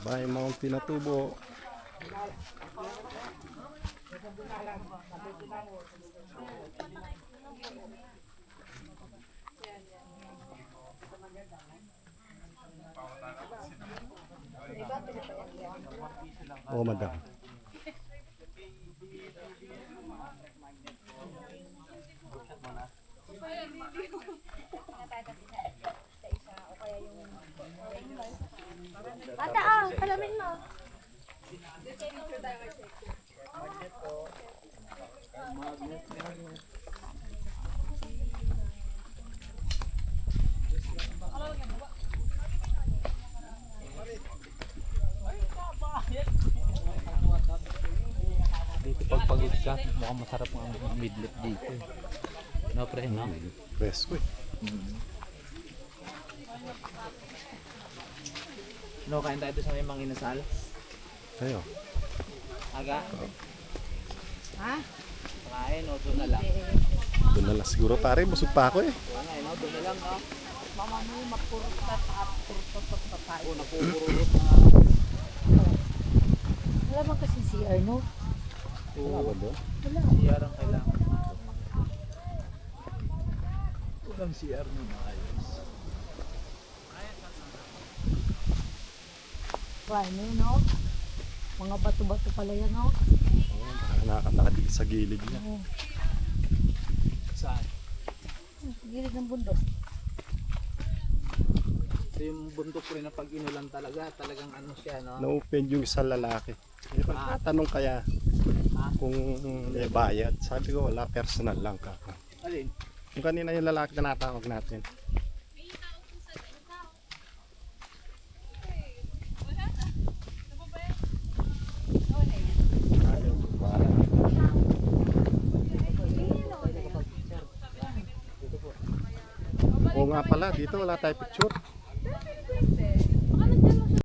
By Mount Pinatubo. Oh, madam. Bata salamin mo. Dito pag pagod ka, mukhang masarap ang midlet dito. No, pre, no? Presko eh. No, kain tayo sa may mga inasal. Ayo. Aga? Ha? Kain, o doon na lang. Doon na lang siguro pare. Busog pa ako eh. Oo nga, no? Doon na lang, no? Mama mo mapurta at purta tayo. Oo, napupururot na. Wala man kasi CR, no? Wala ba doon? Wala. CR ang kailangan. Walang CR na maayos. Wala, no? Mga bato-bato pala yan, no? Nakadikit sa gilid niya. Oo. Saan? Gilid ng bundok. Ito yung bundok rin na pag inulan talaga, talagang ano siya, no? Na-open yung isang lalaki. Eh, pagkatanong kaya kung may bayad. Sabi ko wala, personal lang ka. Alin? Yung kanina yung lalaki na natawag natin. Oo nga pala, dito wala tayo picture.